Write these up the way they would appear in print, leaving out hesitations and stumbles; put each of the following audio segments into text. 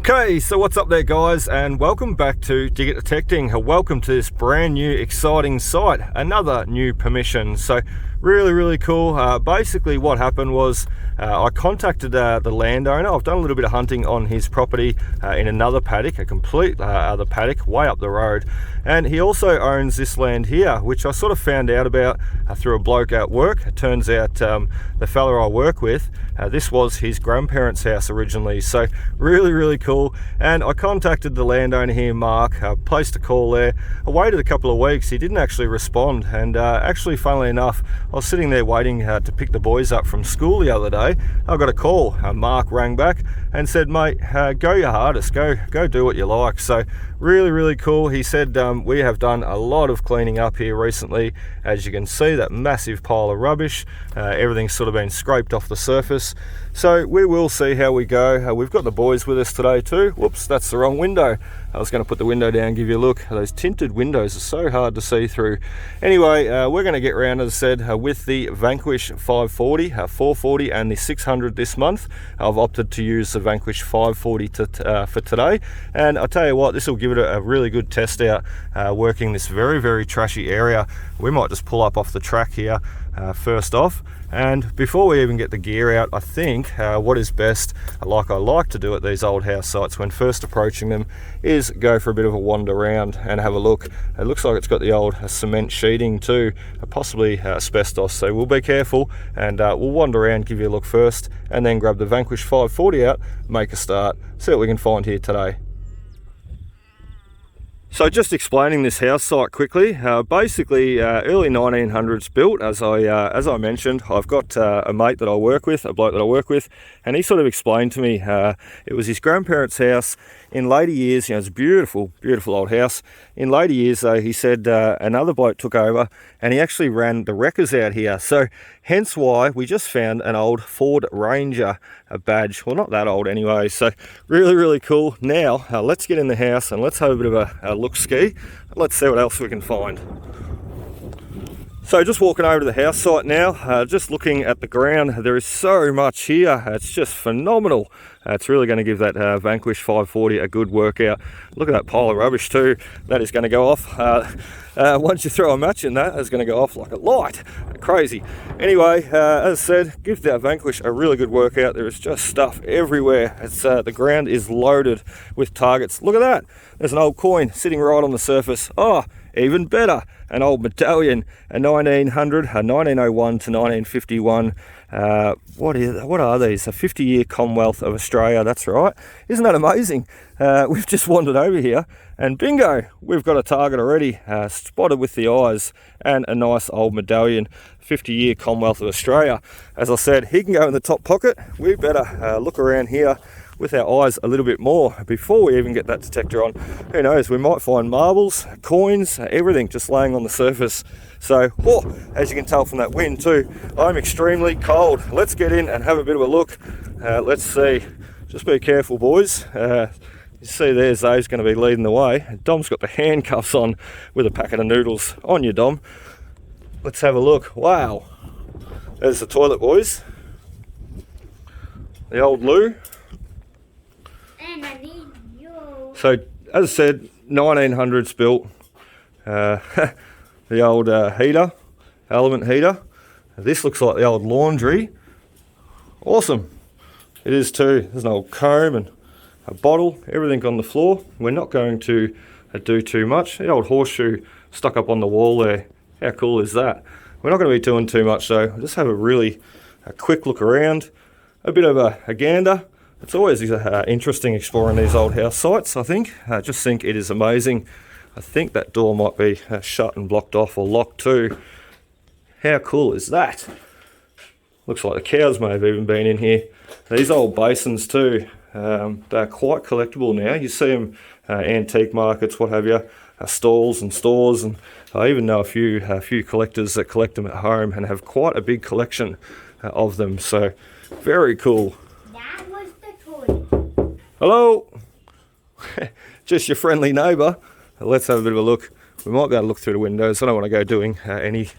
Okay, so what's up there guys, and welcome back to Dig It Detecting. Welcome to this brand new exciting site, another new permission. So really cool. Basically what happened was I contacted the landowner. I've done a little bit of hunting on his property in another paddock, a complete other paddock way up the road, and he also owns this land here, which I sort of found out about through a bloke at work. It turns out the fella I work with, this was his grandparents' house originally. So really cool. And I contacted the landowner here, Mark, placed a call there. I waited a couple of weeks. He didn't actually respond, and actually funnily enough, I was sitting there waiting to pick the boys up from school the other day. I got a call. Mark rang back and said, mate, go your hardest, go do what you like. So really cool. He said we have done a lot of cleaning up here recently. As you can see, that massive pile of rubbish, everything's sort of been scraped off the surface. So we will see how we go. We've got the boys with us today too. Whoops, that's the wrong window. I was going to put the window down, give you a look. Those tinted windows are so hard to see through. Anyway, we're going to get round, as I said, with the Vanquish 540, 440 and the 600 this month. I've opted to use the Vanquish 540 for today, and I'll tell you what, this will give it a really good test out working this very trashy area. We might just pull up off the track here first off, and before we even get the gear out, I think what is best, like I like to do at these old house sites when first approaching them, is go for a bit of a wander around and have a look. It looks like it's got the old cement sheeting too, possibly asbestos, so we'll be careful, and we'll wander around, give you a look first, and then grab the Vanquish 540 out, make a start, see what we can find here today. So just explaining this house site quickly, basically early 1900s built, as I mentioned. I've got a mate that I work with, a bloke that I work with, and he sort of explained to me it was his grandparents' house. In later years, it's a beautiful old house. In later years though, he said another bloke took over and he actually ran the wreckers out here. So hence why we just found an old Ford Ranger badge. Well, not that old anyway. So really cool. Now let's get in the house and let's have a bit of a look-ski. Let's see what else we can find. So just walking over to the house site now, just looking at the ground. There is so much here. It's just phenomenal. It's really going to give that Vanquish 540 a good workout. Look at that pile of rubbish too. That is going to go off. Once you throw a match in that, it's going to go off like a light. Crazy. Anyway, as I said, give that Vanquish a really good workout. There is just stuff everywhere. It's the ground is loaded with targets. Look at that. There's an old coin sitting right on the surface. Oh, even better, an old medallion, a 1900, a 1901 to 1951. What are these? A 50-year Commonwealth of Australia, that's right. Isn't that amazing? We've just wandered over here and bingo, we've got a target already, spotted with the eyes, and a nice old medallion, 50-year Commonwealth of Australia. As I said, he can go in the top pocket. We better look around here with our eyes a little bit more before we even get that detector on. Who knows, we might find marbles, coins, everything just laying on the surface. So, as you can tell from that wind too, I'm extremely cold. Let's get in and have a bit of a look. Let's see. Just be careful, boys. You see there's Dave's going to be leading the way. Dom's got the handcuffs on with a packet of noodles. On you, Dom. Let's have a look. Wow. There's the toilet, boys. The old loo. So, as I said, 1900s built. The old heater, element heater. This looks like the old laundry. Awesome. It is too. There's an old comb and a bottle, everything on the floor. We're not going to do too much. The old horseshoe stuck up on the wall there. How cool is that? We're not going to be doing too much though. Just have a quick look around, a bit of a gander. It's always interesting exploring these old house sites, I think. I just think it is amazing. I think that door might be shut and blocked off or locked too. How cool is that? Looks like the cows may have even been in here. These old basins too, they're quite collectible now. You see them antique markets, what have you, stalls and stores, and I even know a few collectors that collect them at home and have quite a big collection of them. So very cool. Hello, just your friendly neighbour. Let's have a bit of a look. We might be able to look through the windows. I don't want to go doing any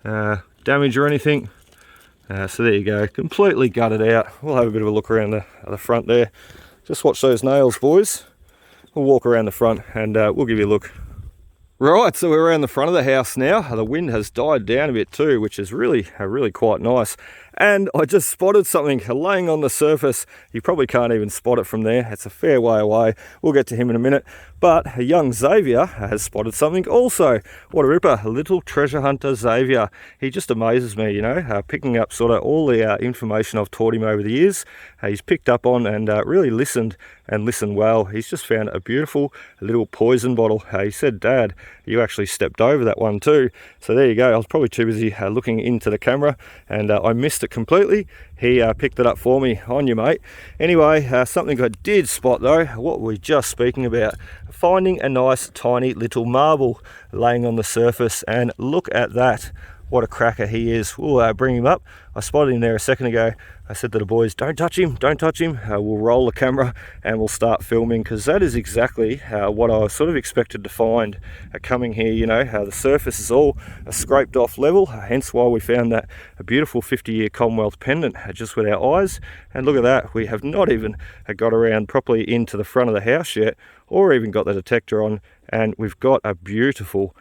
damage or anything. So there you go, completely gutted out. We'll have a bit of a look around the front there. Just watch those nails, boys. We'll walk around the front and we'll give you a look. Right, so we're around the front of the house now. The wind has died down a bit too, which is really quite nice. And I just spotted something laying on the surface. You probably can't even spot it from there. It's a fair way away. We'll get to him in a minute. But a young Xavier has spotted something also. What a ripper, a little treasure hunter Xavier. He just amazes me, you know, picking up sort of all the information I've taught him over the years. He's picked up on and really listened well. He's just found a beautiful little poison bottle. He said, Dad, you actually stepped over that one too. So there you go. I was probably too busy looking into the camera and I missed it completely. He picked it up for me. On you, mate. Anyway, something I did spot though, what were we just speaking about? Finding a nice tiny little marble laying on the surface, and look at that. What a cracker he is. We'll bring him up. I spotted him there a second ago. I said to the boys, don't touch him, don't touch him. We'll roll the camera and we'll start filming, because that is exactly what I sort of expected to find coming here. You know, the surface is all scraped off level, hence why we found that a beautiful 50-year Commonwealth pendant just with our eyes. And look at that, we have not even got around properly into the front of the house yet, or even got the detector on, and we've got a beautiful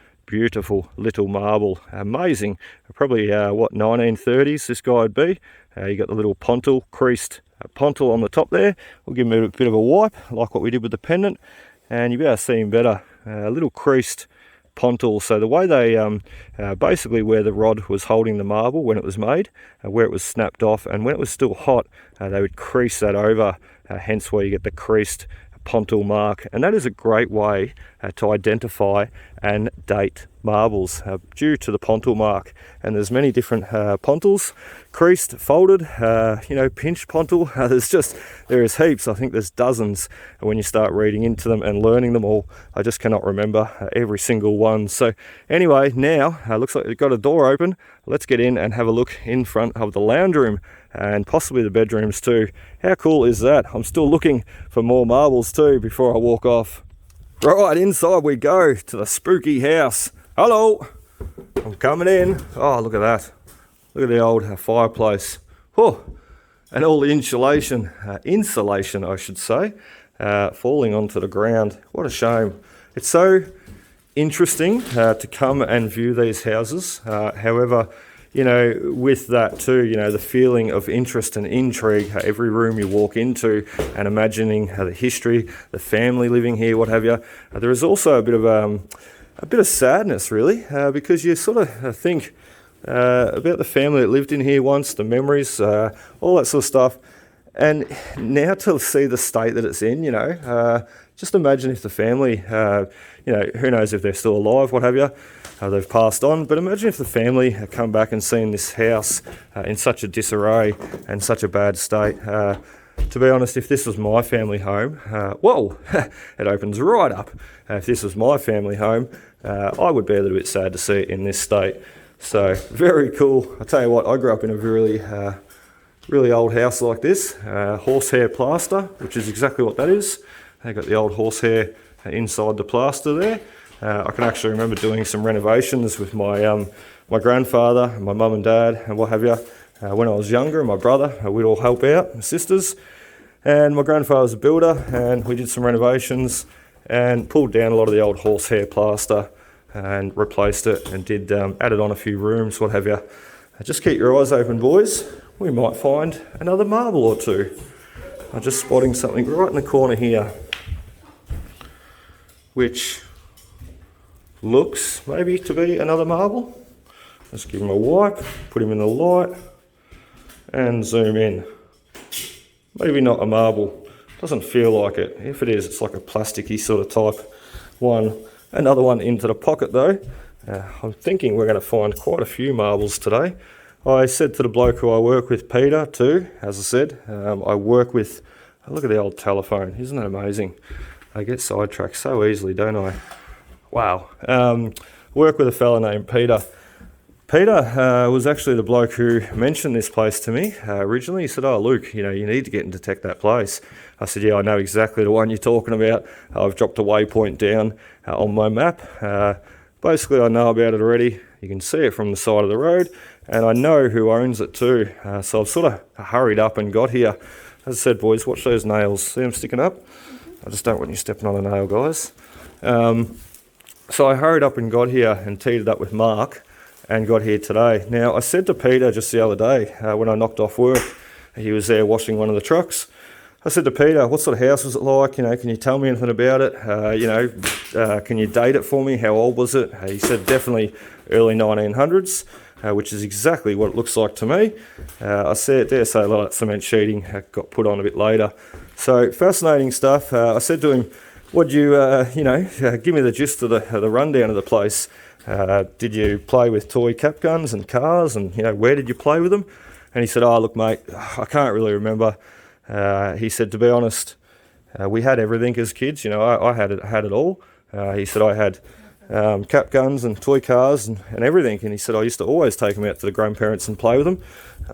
little marble. Amazing. Probably what, 1930s this guy would be. You got the little pontil, creased pontil on the top there. We'll give him a bit of a wipe like what we did with the pendant, and you'll be able to see him better. A little creased pontil. So the way they basically where the rod was holding the marble when it was made, where it was snapped off, and when it was still hot, they would crease that over, hence why you get the creased pontil mark. And that is a great way to identify and date marbles due to the pontil mark. And there's many different pontils, creased, folded, you know, pinch pontil. There is heaps. I think there's dozens when you start reading into them and learning them all. I just cannot remember every single one. So anyway, now looks like we've got a door open. Let's get in and have a look in front of the lounge room and possibly the bedrooms too. How cool is that? I'm still looking for more marbles too before I walk off. Right, inside we go to the spooky house. Hello, I'm coming in. Oh, look at that. Look at the old fireplace. Oh, and all the insulation I should say, falling onto the ground. What a shame. It's so interesting to come and view these houses. However, you know, with that too, you know, the feeling of interest and intrigue, every room you walk into and imagining the history, the family living here, what have you. There is also a bit of sadness really, because you sort of think about the family that lived in here once, the memories, all that sort of stuff. And now to see the state that it's in, you know, just imagine if the family, you know, who knows if they're still alive, what have you, they've passed on, but imagine if the family had come back and seen this house in such a disarray and such a bad state. To be honest, if this was my family home, whoa, it opens right up. If this was my family home, I would be a little bit sad to see it in this state. So very cool. I tell you what, I grew up in a really old house like this, horsehair plaster, which is exactly what that is. They got the old horsehair inside the plaster there. I can actually remember doing some renovations with my grandfather, my mum and dad, and what have you. When I was younger, and my brother, we'd all help out, my sisters. And my grandfather was a builder, and we did some renovations and pulled down a lot of the old horsehair plaster and replaced it and did added on a few rooms, what have you. Just keep your eyes open, boys. We might find another marble or two. I'm just spotting something right in the corner here, which looks maybe to be another marble. Let's give him a wipe, put him in the light, and zoom in. Maybe not a marble. Doesn't feel like it. If it is, it's like a plasticky sort of type one. Another one into the pocket though. I'm thinking we're going to find quite a few marbles today. I said to the bloke who I work with, Peter, too, as I said, I work with, look at the old telephone, isn't that amazing? I get sidetracked so easily, don't I? Wow. Work with a fella named Peter. Peter was actually the bloke who mentioned this place to me originally. He said, oh, Luke, you know, you need to get and detect that place. I said, yeah, I know exactly the one you're talking about. I've dropped a waypoint down on my map. Basically, I know about it already. You can see it from the side of the road, and I know who owns it too. So I've sort of hurried up and got here. As I said, boys, watch those nails. See them sticking up? I just don't want you stepping on a nail, guys. So I hurried up and got here and teed it up with Mark and got here today. Now, I said to Peter just the other day when I knocked off work, he was there washing one of the trucks. I said to Peter, what sort of house was it like? You know, can you tell me anything about it? Can you date it for me? How old was it? He said definitely early 1900s, which is exactly what it looks like to me. I dare say a lot of that cement sheeting got put on a bit later. So fascinating stuff. I said to him, would you, give me the gist of the rundown of the place. Did you play with toy cap guns and cars, and where did you play with them? And he said, oh look mate, I can't really remember. He said, to be honest, we had everything as kids. I had it all. He said I had cap guns and toy cars and everything. And he said I used to always take them out to the grandparents and play with them.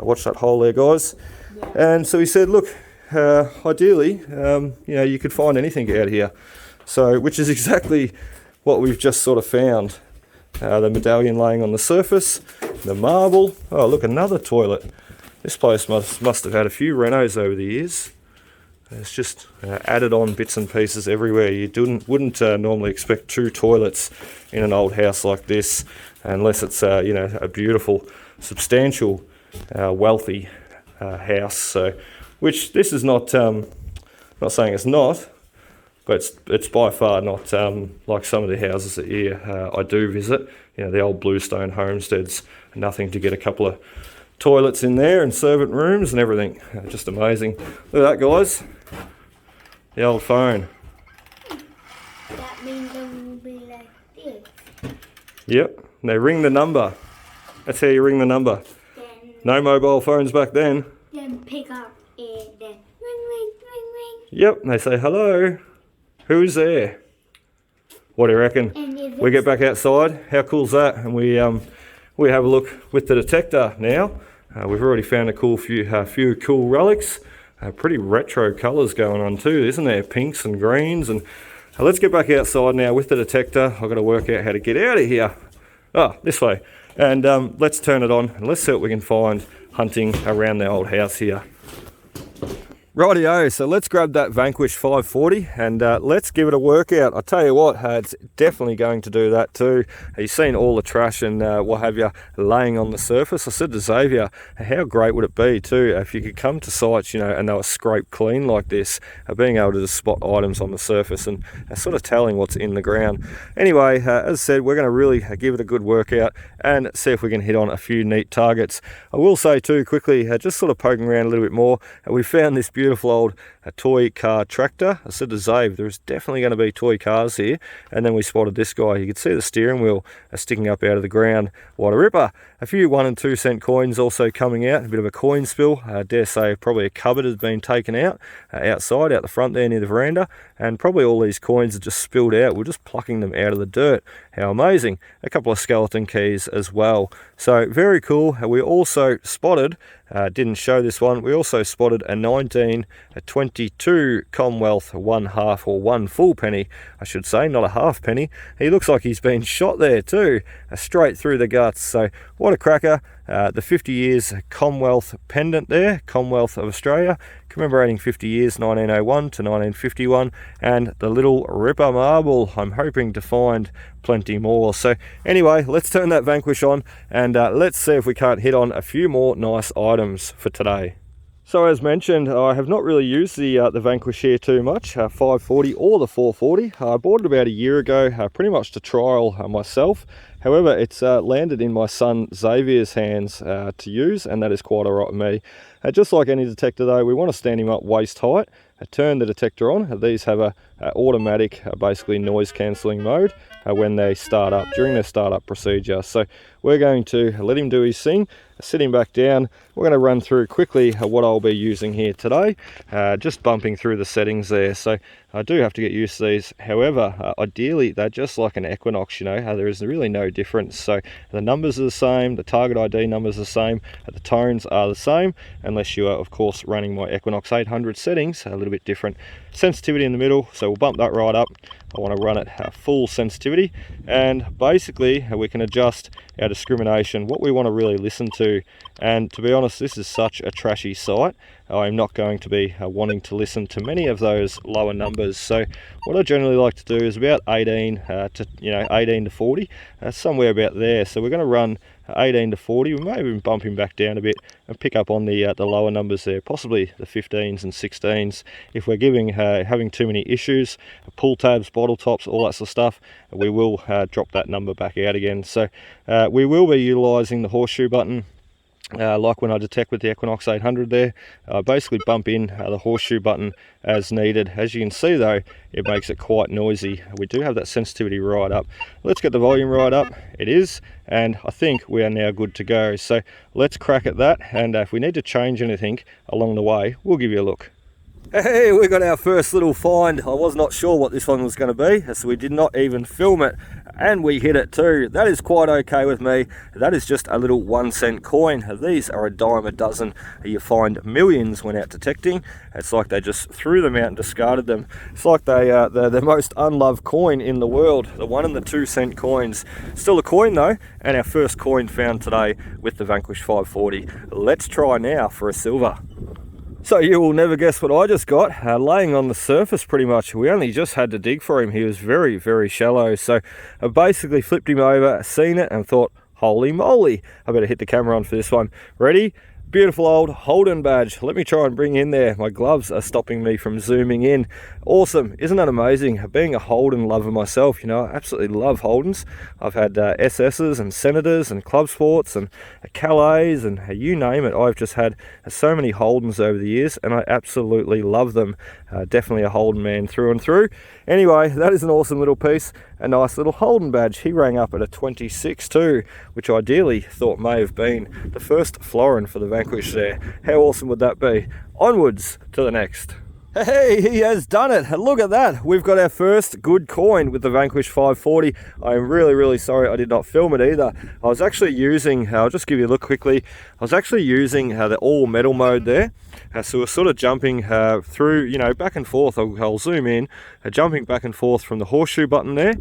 Watch that hole there, guys. Yeah. And so he said, look, ideally, you could find anything out here. So, which is exactly what we've just sort of found. The medallion laying on the surface, the marble. Oh, look, another toilet. This place must have had a few renos over the years. It's just added on bits and pieces everywhere. You wouldn't normally expect 2 toilets in an old house like this, unless it's a beautiful, substantial, wealthy house. So, which this is not. Not saying it's not, but it's by far not like some of the houses that I do visit. The old bluestone homesteads. Nothing to get a couple of toilets in there and servant rooms and everything. Just amazing. Look at that, guys. The old phone. That means it will be like this. Yep. They ring the number. That's how you ring the number. Then, no mobile phones back then. Then pick up and then ring, ring, ring, ring. Yep. They say, hello. Who's there? What do you reckon? We get back outside. How cool's that? And we have a look with the detector now. We've already found a few cool relics. Pretty retro colours going on too, isn't there? Pinks and greens. And let's get back outside now with the detector. I've got to work out how to get out of here. Oh, this way. And let's turn it on and let's see what we can find hunting around the old house here. Rightio, so let's grab that Vanquish 540 and let's give it a workout. I tell you what, it's definitely going to do that too. You've seen all the trash and what have you laying on the surface. I said to Xavier, how great would it be too if you could come to sites, and they were scraped clean like this, being able to just spot items on the surface and sort of telling what's in the ground. Anyway, as I said, we're going to really give it a good workout and see if we can hit on a few neat targets. I will say too quickly, just sort of poking around a little bit more, we found this beautiful old toy car tractor. I said to Zave, there's definitely going to be toy cars here. And then we spotted this guy. You could see the steering wheel sticking up out of the ground. What a ripper. A few 1 and 2 cent coins also coming out. A bit of a coin spill. I dare say probably a cupboard has been taken out outside, out the front there near the veranda. And probably all these coins have just spilled out. We're just plucking them out of the dirt. How amazing. A couple of skeleton keys as well. So very cool. We also spotted, didn't show this one, we also spotted a 1922 Commonwealth 1/2 or 1 full penny, I should say, not a half penny. He looks like he's been shot there too, straight through the guts. So what a cracker. The 50 years Commonwealth pendant there, Commonwealth of Australia, commemorating 50 years, 1901 to 1951, and the little ripper marble. I'm hoping to find plenty more. So anyway, let's turn that Vanquish on and let's see if we can't hit on a few more nice items for today. So as mentioned, I have not really used the Vanquish here too much, 540 or the 440. I bought it about a year ago, pretty much to trial myself. However, it's landed in my son Xavier's hands to use, and that is quite alright with me. Just like any detector though, we want to stand him up waist height, turn the detector on. These have a automatic, basically noise cancelling mode when they start up, during their startup procedure. So we're going to let him do his thing, sit him back down. We're going to run through quickly what I'll be using here today, just bumping through the settings there. So I do have to get used to these. However, ideally they're just like an Equinox, there is really no difference. So the numbers are the same, the target ID numbers are the same, the tones are the same, unless you are of course running my Equinox 800 settings, a little bit different. sensitivity in the middle, so we'll bump that right up. I want to run it full sensitivity, and basically we can adjust our discrimination, what we want to really listen to. And to be honest, this is such a trashy site. I'm not going to be wanting to listen to many of those lower numbers. So what I generally like to do is about 18 to 18 to 40, somewhere about there. So we're going to run 18 to 40. We may even bump him back down a bit and pick up on the lower numbers there, possibly the 15s and 16s. If we're having too many issues, pull tabs, bottle tops, all that sort of stuff, we will drop that number back out again. So we will be utilizing the horseshoe button. Like when I detect with the Equinox 800 there, I basically bump in the horseshoe button as needed. As you can see though, it makes it quite noisy. We do have that sensitivity right up. Let's get the volume right up. It is, and I think we are now good to go. So let's crack at that, and if we need to change anything along the way, we'll give you a look. Hey, we got our first little find. I was not sure what this one was going to be, so we did not even film it, and we hit it too. That is quite okay with me. That is just a little 1-cent coin. These are a dime a dozen. You find millions when out detecting. It's like they just threw them out and discarded them. It's like they're the most unloved coin in the world, the 1 and the 2 cent coins. Still a coin though, and our first coin found today with the Vanquish 540. Let's try now for a silver. So you will never guess what I just got, laying on the surface pretty much. We only just had to dig for him. He was very, very shallow. So I basically flipped him over, seen it, and thought, holy moly, I better hit the camera on for this one. Ready? Beautiful old Holden badge. Let me try and bring in there. My gloves are stopping me from zooming in. Awesome. Isn't that amazing? Being a Holden lover myself, you know, I absolutely love Holdens. I've had SS's and Senators and Club Sports and Calais and you name it. I've just had so many Holdens over the years, and I absolutely love them. Definitely a Holden man through and through. Anyway, that is an awesome little piece. A nice little Holden badge. He rang up at a 26 too, which I ideally thought may have been the first florin for the Vanquish there. How awesome would that be? Onwards to the next. Hey, he has done it. Look at that. We've got our first good coin with the Vanquish 540. I am really, really sorry I did not film it either. I was actually using, I'll just give you a look quickly. I was actually using the all metal mode there. So we're sort of jumping through, you know, back and forth. I'll zoom in, jumping back and forth from the horseshoe button there,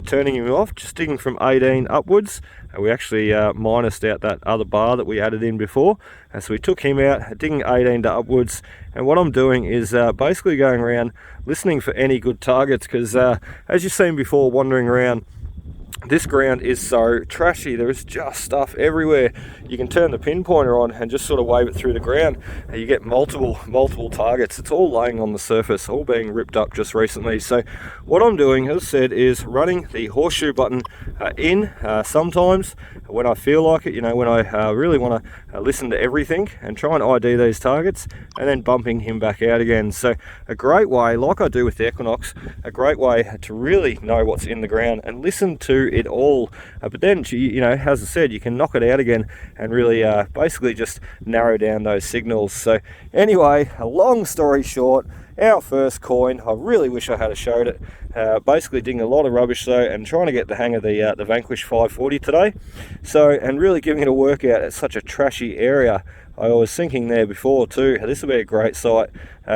turning him off, just digging from 18 upwards. We actually minused out that other bar that we added in before. So we took him out, digging 18 to upwards. And what I'm doing is basically going around listening for any good targets, because as you've seen before, wandering around, this ground is so trashy. There is just stuff everywhere. You can turn the pinpointer on and just sort of wave it through the ground, and you get multiple targets. It's all laying on the surface, all being ripped up just recently. So what I'm doing, as I said, is running the horseshoe button in sometimes when I feel like it, you know, when I really want to listen to everything and try and ID these targets, and then bumping him back out again. So a great way, like I do with the Equinox, a great way to really know what's in the ground and listen to it all. But then, you know, as I said, you can knock it out again and really basically just narrow down those signals. So anyway, a long story short, our first coin, I really wish I had showed it. Basically digging a lot of rubbish though, and trying to get the hang of the Vanquish 540 today. So, and really giving it a workout at such a trashy area. I was thinking there before too, this will be a great site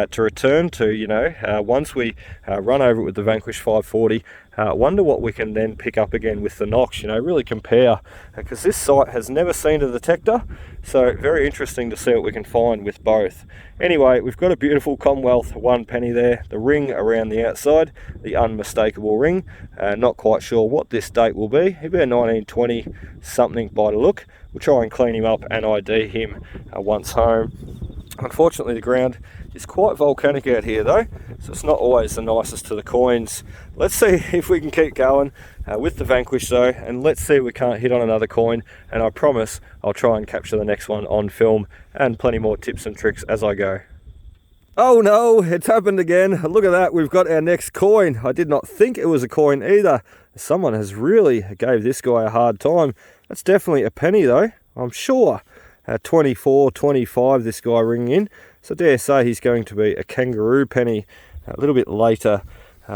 to return to, you know, once we run over it with the Vanquish 540. Wonder what we can then pick up again with the Nox, you know, really compare, because this site has never seen a detector, so very interesting to see what we can find with both. Anyway, we've got a beautiful Commonwealth 1 penny there, the ring around the outside, the unmistakable ring. Not quite sure what this date will be. It'll be a 1920 something by the look. We'll try and clean him up and ID him once home. Unfortunately, the ground is quite volcanic out here though, so it's not always the nicest to the coins. Let's see if we can keep going with the Vanquish though, and let's see if we can't hit on another coin, and I promise I'll try and capture the next one on film, and plenty more tips and tricks as I go. Oh no, it's happened again. Look at that, we've got our next coin. I did not think it was a coin either. Someone has really gave this guy a hard time. That's definitely a penny though, I'm sure. 24, 25 this guy ringing in, so I dare say he's going to be a kangaroo penny, a little bit later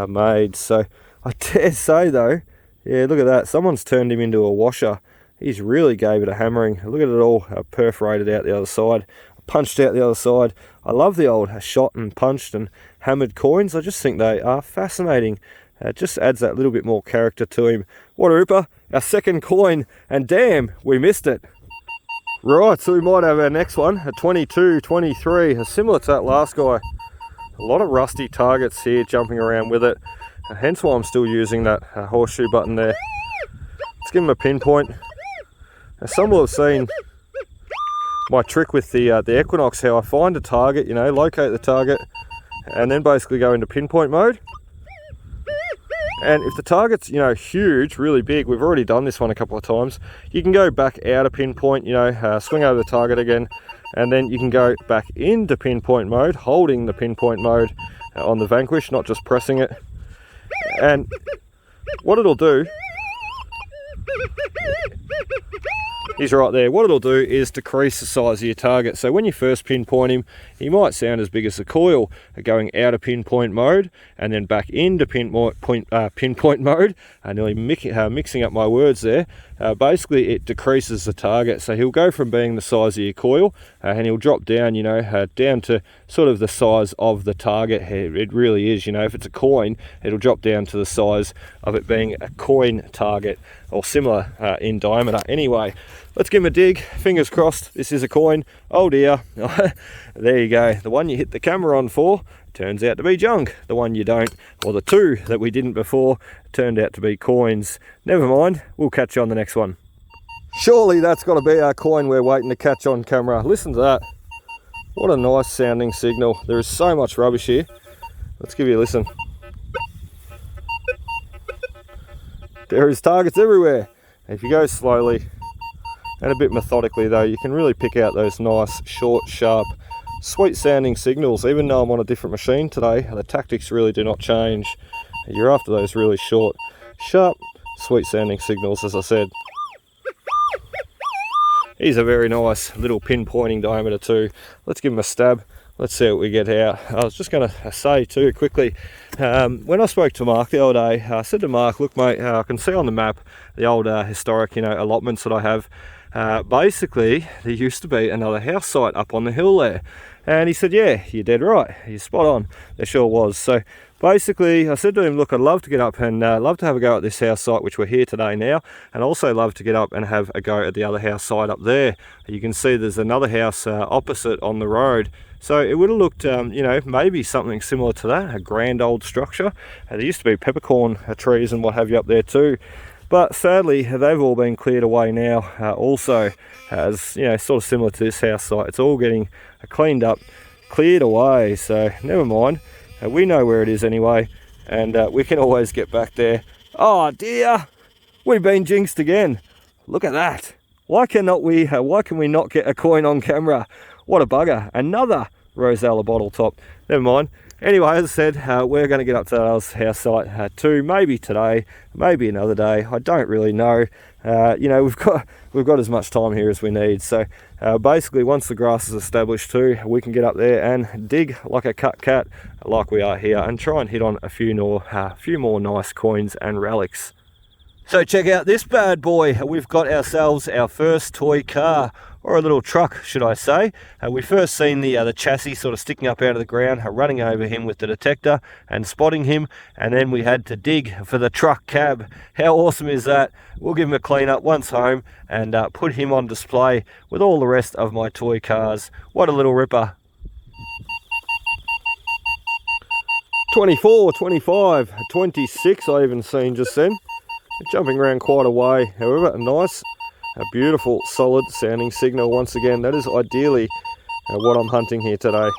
made. So I dare say though, yeah, look at that, someone's turned him into a washer. He's really gave it a hammering. Look at it all perforated out the other side, punched out the other side. I love the old shot and punched and hammered coins. I just think they are fascinating. It just adds that little bit more character to him. What a ripper. Our second coin, and damn, we missed it. Right, so we might have our next one, a 22, 23, similar to that last guy. A lot of rusty targets here jumping around with it, hence why I'm still using that horseshoe button there. Let's give him a pinpoint. Now, some will have seen my trick with the Equinox, how I find a target, you know, locate the target, and then basically go into pinpoint mode. And if the target's, you know, huge, really big, we've already done this one a couple of times, you can go back out of pinpoint, you know, swing over the target again, and then you can go back into pinpoint mode, holding the pinpoint mode on the Vanquish, not just pressing it. And what it'll do, he's right there. What it'll do is decrease the size of your target. So when you first pinpoint him, he might sound as big as a coil, going out of pinpoint mode and then back into pinpoint mode. Nearly mixing up my words there. Basically, it decreases the target. So he'll go from being the size of your coil and he'll drop down, you know, down to sort of the size of the target. It really is, you know, if it's a coin, it'll drop down to the size of it being a coin target or similar in diameter. Anyway, let's give him a dig. Fingers crossed this is a coin. Oh dear. There you go. The one you hit the camera on for turns out to be junk. The one you don't, or the two that we didn't before, turned out to be coins. Never mind, we'll catch you on the next one. Surely that's got to be our coin we're waiting to catch on camera. Listen to that. What a nice sounding signal. There is so much rubbish here. Let's give you a listen. There is targets everywhere. If you go slowly and a bit methodically though, you can really pick out those nice, short, sharp, sweet sounding signals. Even though I'm on a different machine today, the tactics really do not change. You're after those really short, sharp, sweet sounding signals, as I said. He's a very nice little pinpointing diameter too. Let's give him a stab. Let's see what we get out. I was just going to say too quickly, when I spoke to Mark the other day, I said to Mark, look mate, I can see on the map the old historic, you know, allotments that I have. Basically, there used to be another house site up on the hill there. And he said, yeah, you're dead right. You're spot on. There sure was. So basically, I said to him, look, I'd love to get up and love to have a go at this house site, which we're here today now, and also love to get up and have a go at the other house site up there. You can see there's another house opposite on the road. So it would have looked, you know, maybe something similar to that, a grand old structure. There used to be peppercorn trees and what have you up there too. But sadly, they've all been cleared away now also, as, you know, sort of similar to this house site. It's all getting cleaned up, cleared away, so never mind. We know where it is anyway, and we can always get back there. Oh dear, we've been jinxed again. Look at that. Why can we not get a coin on camera? What a bugger. Another Rosella bottle top. Never mind. Anyway, as I said, we're going to get up to that house site too. Maybe today, maybe another day. I don't really know. You know, we've got as much time here as we need. So basically, once the grass is established too, we can get up there and dig like a cut cat, like we are here, and try and hit on a few more nice coins and relics. So check out this bad boy. We've got ourselves our first toy car, or a little truck, should I say. We first seen the chassis sort of sticking up out of the ground, running over him with the detector and spotting him, and then we had to dig for the truck cab. How awesome is that? We'll give him a clean up once home and put him on display with all the rest of my toy cars. What a little ripper. 24, 25, 26 I even seen just then. Jumping around quite a way, however, a beautiful, solid sounding signal once again. That is ideally what I'm hunting here today.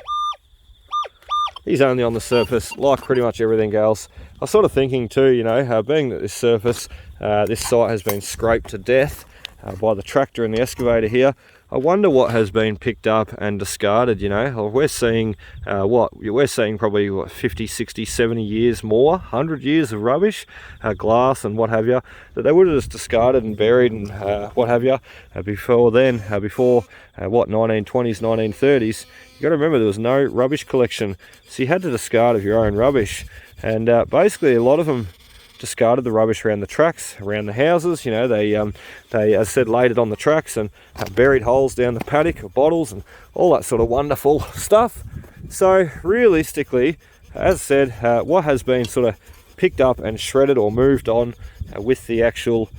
He's only on the surface, like pretty much everything else. I was sort of thinking too, you know, being that this surface, this site has been scraped to death by the tractor and the excavator here, I wonder what has been picked up and discarded, you know. We're seeing we're seeing probably 50, 60, 70 years more, 100 years of rubbish, glass and what have you, that they would have just discarded and buried and what have you before then, before 1920s, 1930s. You got to remember there was no rubbish collection, so you had to discard of your own rubbish, and basically a lot of them discarded the rubbish around the tracks, around the houses. You know, they as I said, laid it on the tracks and buried holes down the paddock of bottles and all that sort of wonderful stuff. So realistically, as said, what has been sort of picked up and shredded or moved on with the actual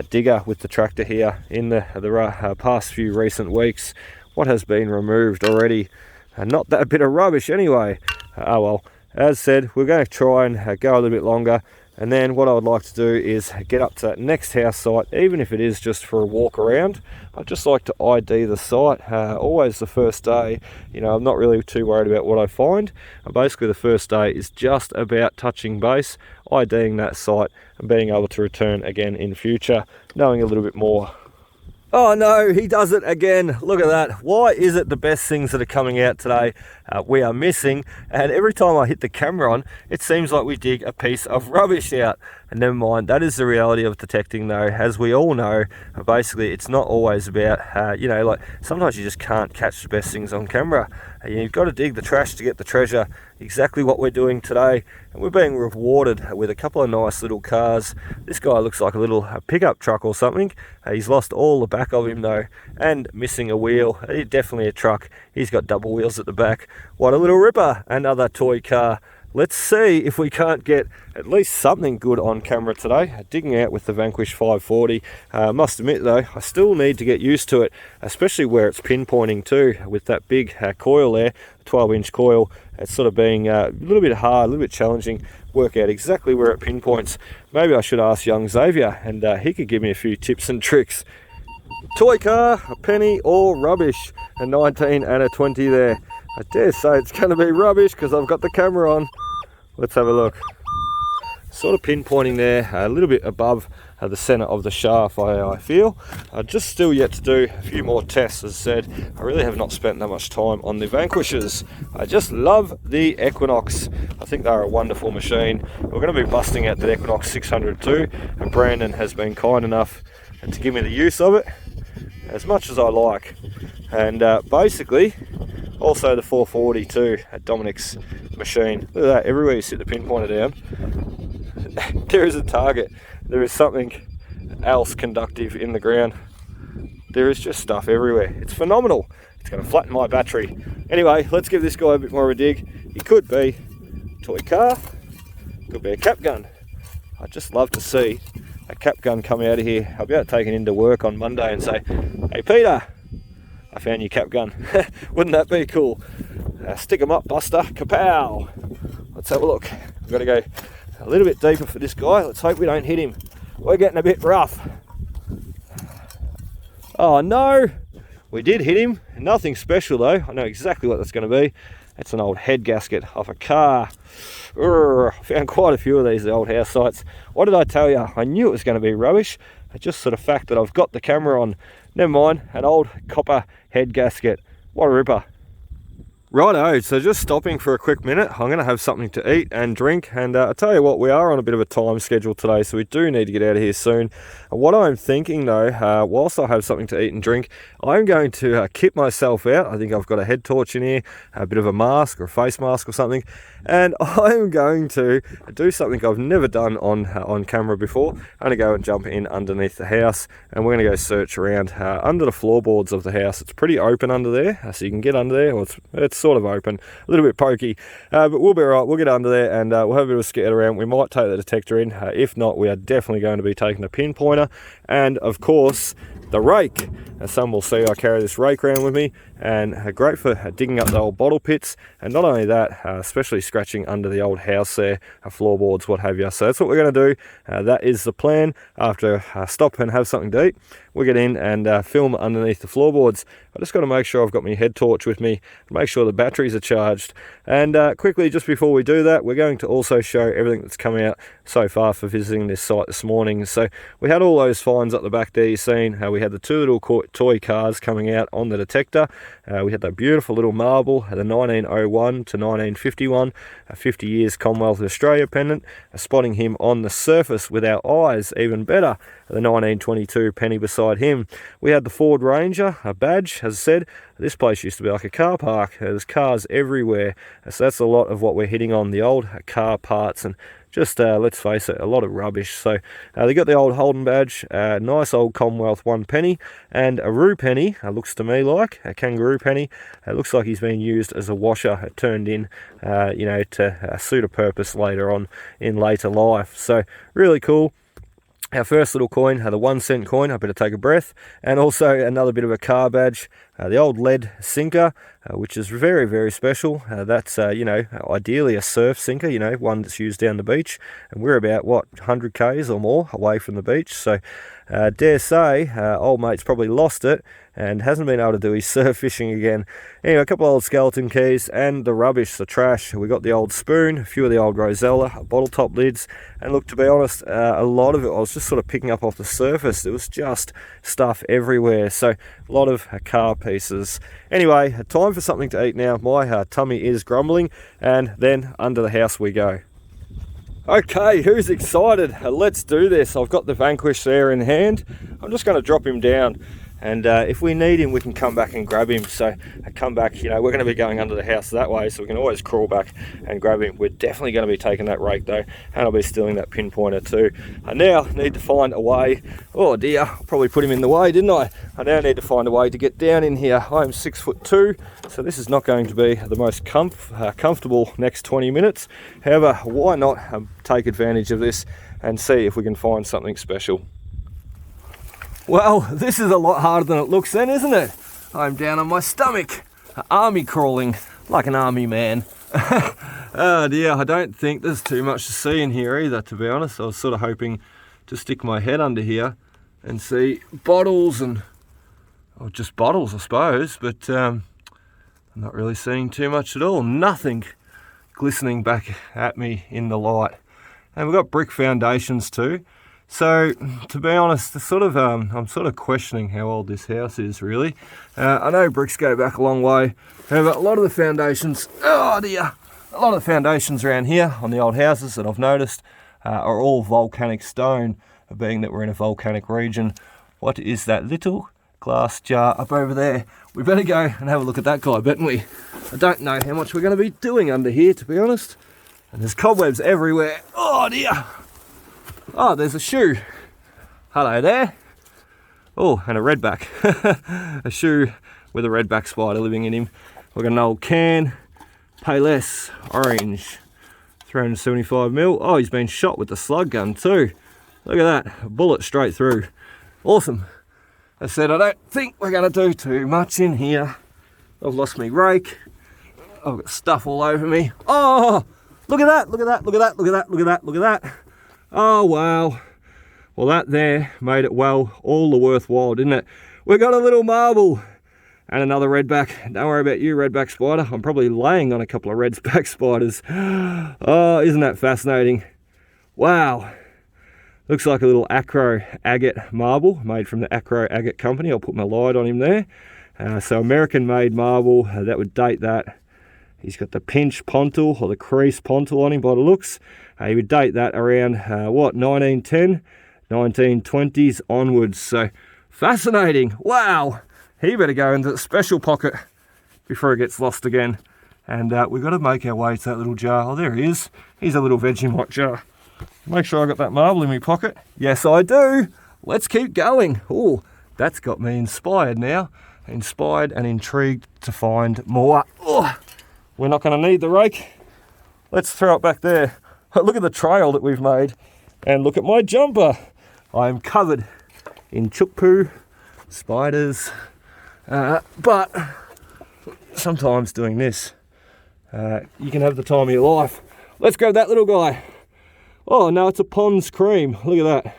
digger with the tractor here in the past few recent weeks. What has been removed already? Not that bit of rubbish anyway. Oh well, as said, we're going to try and go a little bit longer, and then what I would like to do is get up to that next house site, even if it is just for a walk around. I'd just like to ID the site. Always the first day, you know, I'm not really too worried about what I find. Basically the first day is just about touching base, IDing that site, and being able to return again in future, knowing a little bit more. Oh no, he does it again. Look at that. Why is it the best things that are coming out today we are missing? And every time I hit the camera on, it seems like we dig a piece of rubbish out. And never mind, that is the reality of detecting though. As we all know, basically it's not always about, you know, like sometimes you just can't catch the best things on camera. You've got to dig the trash to get the treasure. Exactly what we're doing today. And we're being rewarded with a couple of nice little cars. This guy looks like a little pickup truck or something. He's lost all the back of him though, and missing a wheel. Definitely a truck. He's got double wheels at the back. What a little ripper. Another toy car. Let's see if we can't get at least something good on camera today. Digging out with the Vanquish 540. Must admit though, I still need to get used to it, especially where it's pinpointing too, with that big coil there, 12-inch coil. It's sort of being a little bit hard, a little bit challenging, work out exactly where it pinpoints. Maybe I should ask young Xavier, and he could give me a few tips and tricks. Toy car, a penny or rubbish, a 19 and a 20 there. I dare say it's going to be rubbish because I've got the camera on. Let's have a look. Sort of pinpointing there, a little bit above the centre of the shaft, I feel. Just still yet to do a few more tests. As I said, I really have not spent that much time on the Vanquishes. I just love the Equinox. I think they're a wonderful machine. We're going to be busting out the Equinox 600 too, and Brandon has been kind enough to give me the use of it as much as I like. And basically also the 440 too, at Dominic's machine. Look at that, everywhere you sit the pinpointer down, there is a target. There is something else conductive in the ground. There is just stuff everywhere. It's phenomenal. It's going to flatten my battery. Anyway, let's give this guy a bit more of a dig. He could be a toy car, could be a cap gun. I'd just love to see a cap gun come out of here. I'll be able to take it into work on Monday and say, "Hey Peter, I found your cap gun." Wouldn't that be cool? Stick 'em up, Buster. Kapow! Let's have a look. We've got to go a little bit deeper for this guy. Let's hope we don't hit him. We're getting a bit rough. Oh no! We did hit him. Nothing special though. I know exactly what that's going to be. It's an old head gasket off a car. Found quite a few of these at the old house sites. What did I tell you? I knew it was going to be rubbish. Just sort of fact that I've got the camera on. Never mind, an old copper head gasket. What a ripper. Righto, so just stopping for a quick minute. I'm going to have something to eat and drink, and I tell you what, we are on a bit of a time schedule today, so we do need to get out of here soon. What I'm thinking though, whilst I have something to eat and drink, I'm going to kit myself out. I think I've got a head torch in here, a bit of a mask or a face mask or something, and I'm going to do something I've never done on camera before. I'm going to go and jump in underneath the house, and we're going to go search around under the floorboards of the house. It's pretty open under there, so you can get under there. Well, it's sort of open, a little bit pokey, but we'll be alright. We'll get under there and we'll have a bit of a scout around. We might take the detector in. If not, we are definitely going to be taking a pinpointer, and of course the rake. Some will see I carry this rake around with me, and great for digging up the old bottle pits, and not only that, especially scratching under the old house there, floorboards, what have you. So that's what we're going to do. That is the plan. After stop and have something to eat, we'll get in and film underneath the floorboards. I just got to make sure I've got my head torch with me, make sure the batteries are charged, and quickly, just before we do that, we're going to also show everything that's come out so far for visiting this site this morning. So we had all those finds up the back there. You've seen how we had the two little toy cars coming out on the detector. We had that beautiful little marble, the 1901 to 1951, 50 years Commonwealth of Australia pendant, spotting him on the surface with our eyes, even better, the 1922 penny beside him. We had the Ford Ranger, a badge. As I said, this place used to be like a car park. There's cars everywhere, so that's a lot of what we're hitting on, the old car parts and just, let's face it, a lot of rubbish. So they got the old Holden badge, nice old Commonwealth 1 penny, and a roo penny, looks to me like, a kangaroo penny. It looks like he's been used as a washer, turned in, you know, to suit a purpose later on in later life. So really cool. Our first little coin, the 1 cent coin, I better take a breath, and also another bit of a car badge, the old lead sinker, which is very, very special. That's, you know, ideally a surf sinker, you know, one that's used down the beach, and we're about, what, 100 k's or more away from the beach, so dare say, old mate's probably lost it, and hasn't been able to do his surf fishing again. Anyway, a couple of old skeleton keys, and the rubbish, the trash. We got the old spoon, a few of the old Rosella, bottle top lids, and look, to be honest, a lot of it I was just sort of picking up off the surface. There was just stuff everywhere, so a lot of car pieces. Anyway, time for something to eat now. My tummy is grumbling, and then under the house we go. Okay, who's excited? Let's do this. I've got the Vanquish there in hand. I'm just going to drop him down, and if we need him, we can come back and grab him. So come back, you know, we're going to be going under the house that way, so we can always crawl back and grab him. We're definitely going to be taking that rake though, and I'll be stealing that pinpointer too. I now need to find a way. Oh dear, I probably put him in the way, didn't I? I now need to find a way to get down in here. I'm 6'2", so this is not going to be the most comfortable next 20 minutes. However, why not take advantage of this and see if we can find something special. Well, this is a lot harder than it looks then, isn't it? I'm down on my stomach, army crawling like an army man. Oh dear, I don't think there's too much to see in here either, to be honest. I was sort of hoping to stick my head under here and see bottles and, or just bottles I suppose, but I'm not really seeing too much at all. Nothing glistening back at me in the light. And we've got brick foundations too. So, to be honest, I'm sort of questioning how old this house is, really. I know bricks go back a long way. However, a lot of the foundations, oh dear, a lot of the foundations around here on the old houses that I've noticed are all volcanic stone, being that we're in a volcanic region. What is that little glass jar up over there? We better go and have a look at that guy, better we? I don't know how much we're going to be doing under here, to be honest. And there's cobwebs everywhere. Oh dear. Oh, there's a shoe. Hello there. Oh, and a redback. A shoe with a redback spider living in him. We've got an old can. Payless orange. 375mm. Oh, he's been shot with the slug gun too. Look at that. A bullet straight through. Awesome. I said I don't think we're going to do too much in here. I've lost my rake. I've got stuff all over me. Oh, look at that. Look at that. Look at that. Look at that. Look at that. Look at that. Oh wow, well that there made it well all the worthwhile, didn't it? We got a little marble and another redback. Don't worry about you, redback spider. I'm probably laying on a couple of redback spiders. Oh, isn't that fascinating? Wow, looks like a little acro agate marble made from the acro agate company. I'll put my light on him there. So American made marble, that would date that. He's got the pinch pontil or the crease pontil on him by the looks. He would date that around, what, 1910, 1920s onwards. So, fascinating. Wow. He better go into the special pocket before it gets lost again. And we've got to make our way to that little jar. Oh, there he is. He's a little Vegemite jar. Make sure I got that marble in my pocket. Yes, I do. Let's keep going. Oh, that's got me inspired now. Inspired and intrigued to find more. Oh, we're not going to need the rake. Let's throw it back there. Look at the trail that we've made, and look at my jumper. I am covered in chook poo, spiders, but sometimes doing this, you can have the time of your life. Let's grab that little guy. Oh no, it's a Pond's cream. Look at that.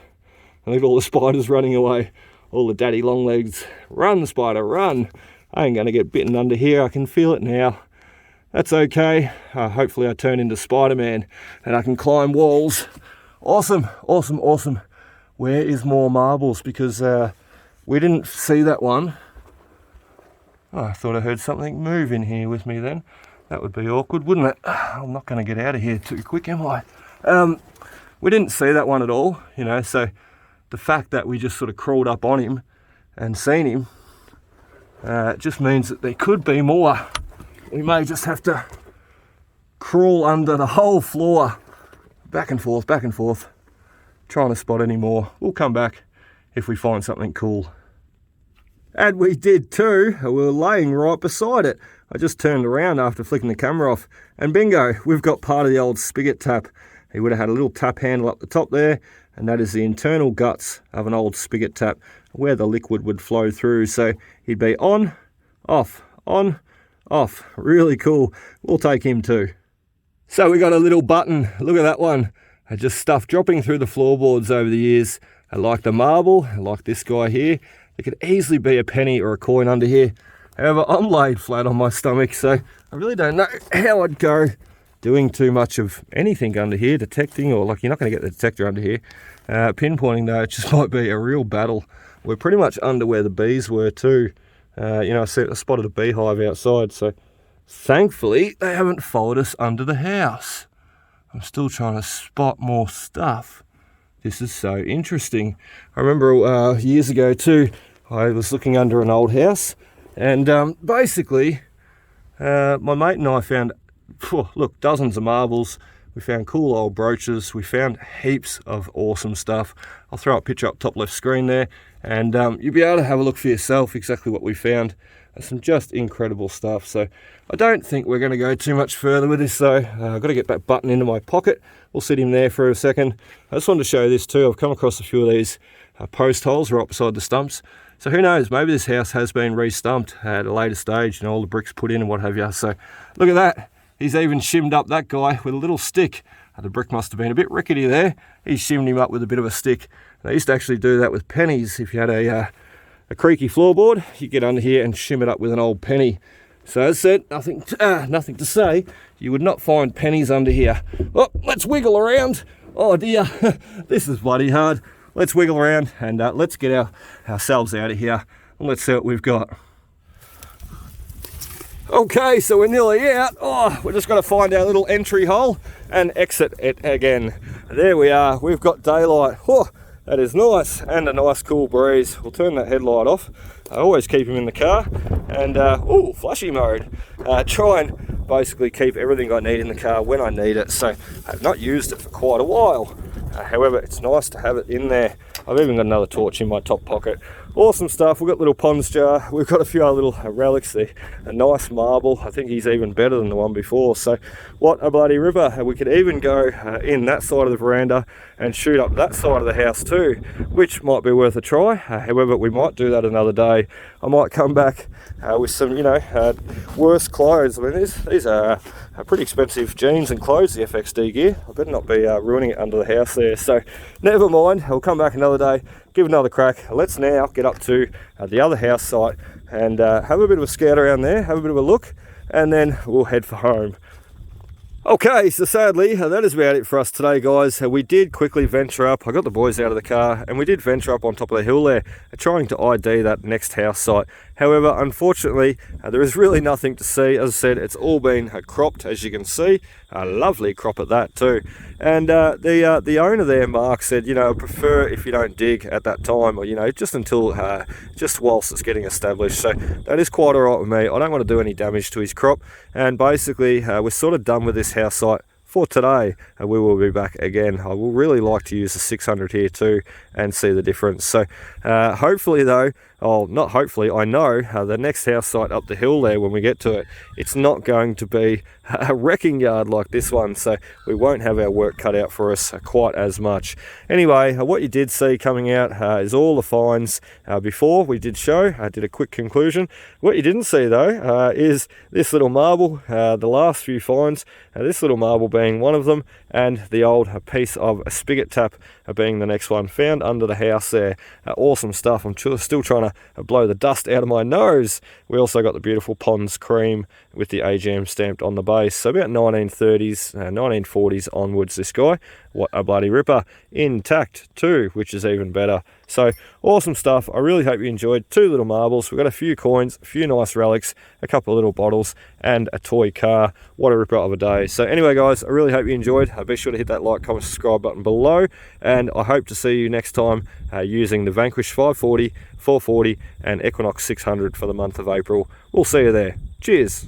And look at all the spiders running away. All the daddy long legs. Run, spider, run. I ain't gonna get bitten under here. I can feel it now. That's okay. Hopefully I turn into Spider-Man and I can climb walls. Awesome, awesome, awesome. Where is more marbles? Because we didn't see that one. Oh, I thought I heard something move in here with me then. That would be awkward, wouldn't it? I'm not going to get out of here too quick, am I? We didn't see that one at all, you know, so the fact that we just sort of crawled up on him and seen him just means that there could be more. We may just have to crawl under the whole floor back and forth, trying to spot any more. We'll come back if we find something cool. And we did too. We were laying right beside it. I just turned around after flicking the camera off, and bingo, we've got part of the old spigot tap. He would have had a little tap handle up the top there, and that is the internal guts of an old spigot tap where the liquid would flow through. So he'd be on, off, really cool. We'll take him too. So we got a little button, look at that one. Just stuff dropping through the floorboards over the years. I like the marble, I like this guy here. There could easily be a penny or a coin under here. However, I'm laid flat on my stomach, so I really don't know how I'd go doing too much of anything under here, detecting, or like, you're not going to get the detector under here. Pinpointing though, it just might be a real battle. We're pretty much under where the bees were too. You know, I spotted a beehive outside, so thankfully they haven't followed us under the house. I'm still trying to spot more stuff. This is so interesting. I remember years ago too, I was looking under an old house, and basically my mate and I found, look, dozens of marbles. We found cool old brooches. We found heaps of awesome stuff. I'll throw a picture up top left screen there, and you'll be able to have a look for yourself exactly what we found. Some just incredible stuff. So I don't think we're going to go too much further with this though. I've got to get that button into my pocket. We'll sit him there for a second. I just wanted to show this too. I've come across a few of these post holes right beside the stumps. So who knows, maybe this house has been re-stumped at a later stage, you know, all the bricks put in and what have you. So look at that. He's even shimmed up that guy with a little stick. The brick must have been a bit rickety there. He shimmed him up with a bit of a stick. They used to actually do that with pennies. If you had a creaky floorboard, you get under here and shim it up with an old penny. So as I said, nothing to say. You would not find pennies under here. Oh, let's wiggle around. Oh dear, this is bloody hard. Let's wiggle around and let's get ourselves out of here. And let's see what we've got. Okay, so we're nearly out. Oh, we're just going to find our little entry hole and exit it again. There we are. We've got daylight. Oh, that is nice, and a nice cool breeze. We'll turn that headlight off. I always keep him in the car, and flashy mode. Try and basically keep everything I need in the car when I need it. So I've not used it for quite a while. However, it's nice to have it in there. I've even got another torch in my top pocket. Awesome stuff. We've got a little ponds jar. We've got a few other little relics there. A nice marble. I think he's even better than the one before. So what a bloody ripper. We could even go in that side of the veranda and shoot up that side of the house too, which might be worth a try. However, we might do that another day. I might come back with some, worse clothes. I mean, these are pretty expensive jeans and clothes, the FXD gear. I better not be ruining it under the house there. So never mind. I'll come back another day, give another crack. Let's now get up to the other house site and have a bit of a scout around there, have a bit of a look, and then we'll head for home. Okay, so sadly, that is about it for us today, guys. We did quickly venture up. I got the boys out of the car, and we did venture up on top of the hill there, trying to ID that next house site. However, unfortunately, there is really nothing to see. As I said, it's all been cropped, as you can see. A lovely crop at that too. And the owner there, Mark, said, I prefer if you don't dig at that time, or just until just whilst it's getting established. So that is quite all right with me. I don't want to do any damage to his crop, and basically we're sort of done with this house site for today. We will be back again. I will really like to use the 600 here too and see the difference. So hopefully though, not hopefully, I know the next house site up the hill there, when we get to it, it's not going to be a wrecking yard like this one, so we won't have our work cut out for us quite as much. Anyway, what you did see coming out is all the finds before we did show. I did a quick conclusion. What you didn't see though is this little marble, the last few finds, this little marble being one of them, and the old piece of a spigot tap being the next one, found under the house there. Awesome stuff. I'm still trying to blow the dust out of my nose. We also got the beautiful Ponds cream with the AGM stamped on the base. So about 1930s, 1940s onwards, this guy. What a bloody ripper. Intact too, which is even better. So awesome stuff. I really hope you enjoyed. 2 little marbles. We've got a few coins, a few nice relics, a couple of little bottles, and a toy car. What a ripper of a day. So anyway, guys, I really hope you enjoyed. Be sure to hit that like, comment, subscribe button below, and I hope to see you next time using the Vanquish 540, 440, and Equinox 600 for the month of April. We'll see you there. Cheers.